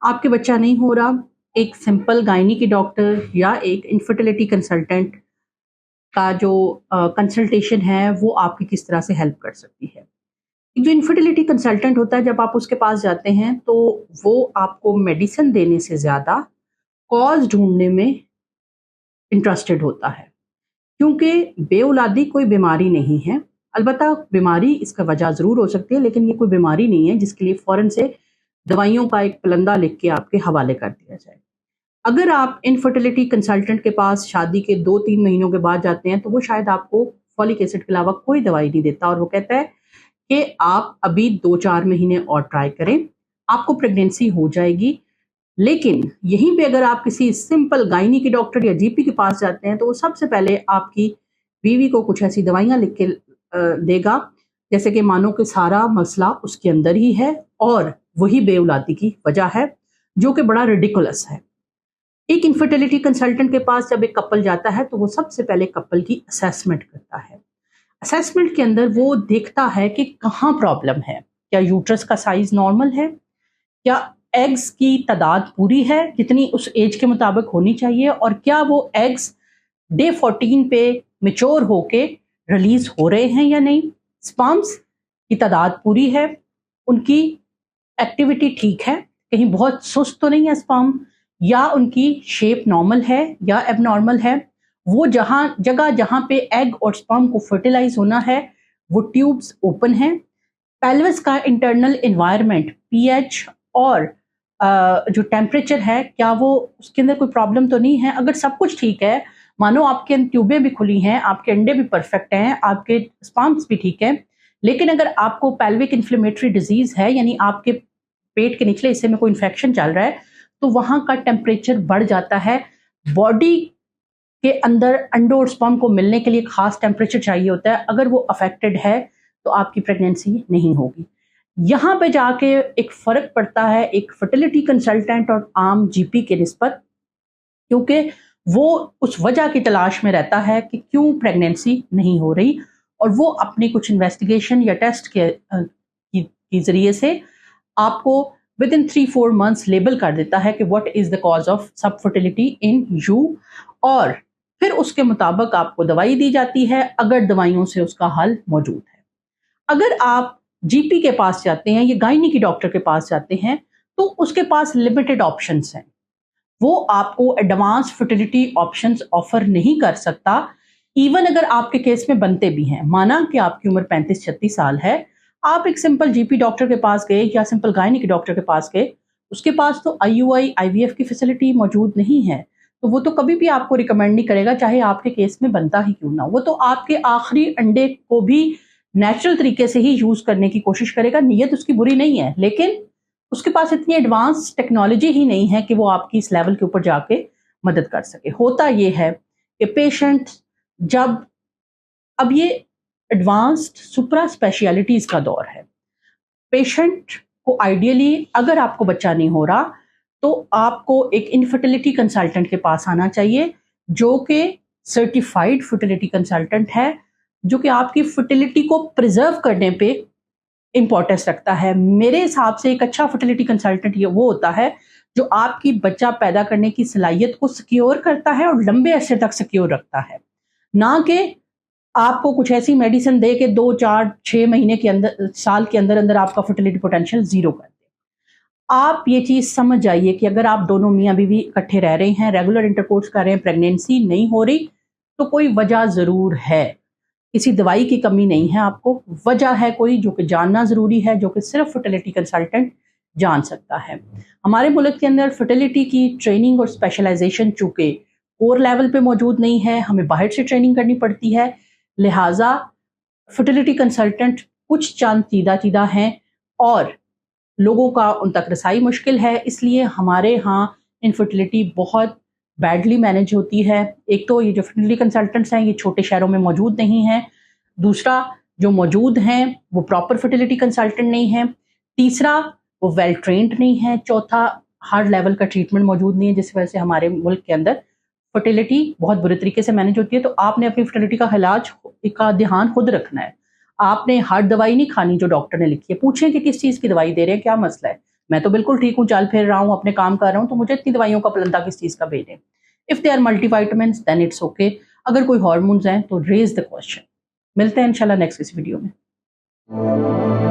आपके बच्चा नहीं हो रहा, एक सिंपल गायनी की डॉक्टर या एक इनफर्टिलिटी कंसल्टेंट का जो कंसल्टेशन है वो आपकी किस तरह से हेल्प कर सकती है। जो इनफर्टिलिटी कंसल्टेंट होता है, जब आप उसके पास जाते हैं तो वो आपको मेडिसिन देने से ज़्यादा कॉज ढूंढने में इंटरेस्टेड होता है, क्योंकि बेऔलादी कोई बीमारी नहीं है। अलबत्ता बीमारी इसका वजह ज़रूर हो सकती है, लेकिन ये कोई बीमारी नहीं है जिसके लिए फ़ौरन से दवाइयों का एक पलंदा लिख के आपके हवाले कर दिया जाए। अगर आप इनफर्टिलिटी कंसल्टेंट के पास शादी के 2-3 महीनों के बाद जाते हैं तो वो शायद आपको फॉलिक एसिड के अलावा कोई दवाई नहीं देता और वो कहता है कि आप अभी 2-4 महीने और ट्राई करें, आपको प्रेगनेंसी हो जाएगी। लेकिन यहीं पे अगर आप किसी सिंपल गायनी के डॉक्टर या जीपी के पास जाते हैं तो वो सबसे पहले आपकी बीवी को कुछ ऐसी दवाइयां लिख के देगा, जैसे कि मानो कि सारा मसला उसके अंदर ही है और वही बेऔलादी की वजह है, जो कि बड़ा रिडिकुलस है। एक इनफर्टिलिटी कंसल्टेंट के पास जब एक कपल जाता है तो वो सबसे पहले कपल की असेसमेंट करता है। असेसमेंट के अंदर वो देखता है कि कहाँ प्रॉब्लम है, क्या यूट्रस का साइज नॉर्मल है, क्या एग्स की तादाद पूरी है जितनी उस एज के मुताबिक होनी चाहिए, और क्या वो एग्स डे 14 पे मेच्योर होके रिलीज हो रहे हैं या नहीं, स्पर्म्स की तादाद पूरी है, उनकी एक्टिविटी ठीक है, कहीं बहुत सुस्त तो नहीं है स्पर्म, या उनकी शेप नॉर्मल है या एबनॉर्मल है, वो जहां पे एग और स्पर्म को फर्टिलाइज होना है वो ट्यूब्स ओपन है, पेल्विस का इंटरनल एनवायरनमेंट पीएच और जो टेम्परेचर है क्या वो उसके अंदर कोई प्रॉब्लम तो नहीं है। अगर सब कुछ ठीक है, मानो आपके ट्यूबें भी खुली हैं, आपके अंडे भी परफेक्ट हैं, आपके स्पर्म्स भी ठीक है, लेकिन अगर आपको पेल्विक इन्फ्लेमेटरी डिजीज है, यानी आपके पेट के निचले हिस्से में कोई इन्फेक्शन चल रहा है, तो वहां का टेम्परेचर बढ़ जाता है। बॉडी के अंदर अंडों और स्पर्म को मिलने के लिए खास टेम्परेचर चाहिए होता है, अगर वो अफेक्टेड है तो आपकी प्रेगनेंसी नहीं होगी। यहाँ पे जाके एक फर्क पड़ता है एक फर्टिलिटी कंसल्टेंट और आम जीपी के निस्बत, क्योंकि वो उस वजह की तलाश में रहता है कि क्यों प्रेगनेंसी नहीं हो रही, और वो अपनी कुछ इन्वेस्टिगेशन या टेस्ट के जरिए से आपको विद इन 3-4 मंथ्स लेबल कर देता है कि what is the cause of सब फर्टिलिटी इन यू, और फिर उसके मुताबिक आपको दवाई दी जाती है अगर दवाइयों से उसका हल मौजूद है। अगर आप जीपी के पास जाते हैं या गायनी की डॉक्टर के पास जाते हैं तो उसके पास लिमिटेड ऑप्शंस हैं, वो आपको एडवांस फर्टिलिटी ऑप्शंस ऑफर नहीं कर सकता, इवन अगर आपके केस में बनते भी हैं। माना कि आपकी उम्र 35-36 साल है, आप एक सिंपल जीपी डॉक्टर के पास गए या सिंपल गायनी के डॉक्टर के पास गए, उसके पास तो आईयूआई आईवीएफ की फैसिलिटी मौजूद नहीं है, तो वो तो कभी भी आपको रिकमेंड नहीं करेगा, चाहे आपके केस में बनता ही क्यों ना। वो तो आपके आखिरी अंडे को भी नेचुरल तरीके से ही यूज करने की कोशिश करेगा, नीयत उसकी बुरी नहीं है, लेकिन उसके पास इतनी एडवांस टेक्नोलॉजी ही नहीं है कि वो आपकी इस लेवल के ऊपर जाके मदद कर सके। होता ये है कि पेशेंट जब अब ये एडवांस्ड सुपरा स्पेशलिटीज का दौर है, पेशेंट को आइडियली अगर आपको बच्चा नहीं हो रहा तो आपको एक इनफर्टिलिटी कंसल्टेंट के पास आना चाहिए, जो कि सर्टिफाइड फर्टिलिटी कंसल्टेंट है, जो कि आपकी फर्टिलिटी को प्रिजर्व करने पे इंपॉर्टेंस रखता है। मेरे हिसाब से एक अच्छा फर्टिलिटी कंसल्टेंट ये वो होता है जो आपकी बच्चा पैदा करने की सलाहियत को सिक्योर करता है और लंबे अरसे तक सिक्योर रखता है, ना कि आपको कुछ ऐसी मेडिसिन दे के 2-4-6 महीने के अंदर, साल के अंदर अंदर आपका फर्टिलिटी पोटेंशियल जीरो कर दे। आप ये चीज समझ जाइए कि अगर आप दोनों मियाँ बीवी इकट्ठे रह रहे हैं, रेगुलर इंटरकोर्स कर रहे हैं, प्रेगनेंसी नहीं हो रही, तो कोई वजह जरूर है, किसी दवाई की कमी नहीं है, आपको वजह है कोई, जो कि जानना जरूरी है, जो कि सिर्फ फर्टिलिटी कंसल्टेंट जान सकता है। हमारे मुल्क के अंदर फर्टिलिटी की ट्रेनिंग और स्पेशलाइजेशन चूंकि कोर लेवल पे मौजूद नहीं है, हमें बाहर से ट्रेनिंग करनी पड़ती है, लिहाजा फर्टिलिटी कंसल्टेंट कुछ चंद चीदा हैं और लोगों का उन तक रसाई मुश्किल है, इसलिए हमारे यहाँ इनफर्टिलिटी बहुत बैडली मैनेज होती है। एक तो ये जो फर्टिलिटी कंसल्टेंट्स हैं ये छोटे शहरों में मौजूद नहीं हैं, दूसरा जो मौजूद हैं वो प्रॉपर फर्टिलिटी कंसल्टेंट नहीं है, तीसरा वो वेल ट्रेंड नहीं है, चौथा हर लेवल का ट्रीटमेंट मौजूद नहीं है, जिस वजह से हमारे मुल्क के अंदर फर्टिलिटी बहुत बुरे तरीके से मैनेज होती है। तो आपने अपनी फर्टिलिटी का इलाज का ध्यान खुद रखना है, आपने हर दवाई नहीं खानी जो डॉक्टर ने लिखी है, पूछें कि किस चीज़ की दवाई दे रहे हैं, क्या मसला है, मैं तो बिल्कुल ठीक हूँ, चल फिर रहा हूँ, अपने काम कर रहा हूँ, तो मुझे इतनी दवाइयों का प्लंता किस चीज़ का भेजें। If they are multivitamins then it's okay. अगर कोई हार्मोन्स हैं तो रेज़ द क्वेश्चन। मिलते हैं इंशाल्लाह नेक्स्ट किसी वीडियो में।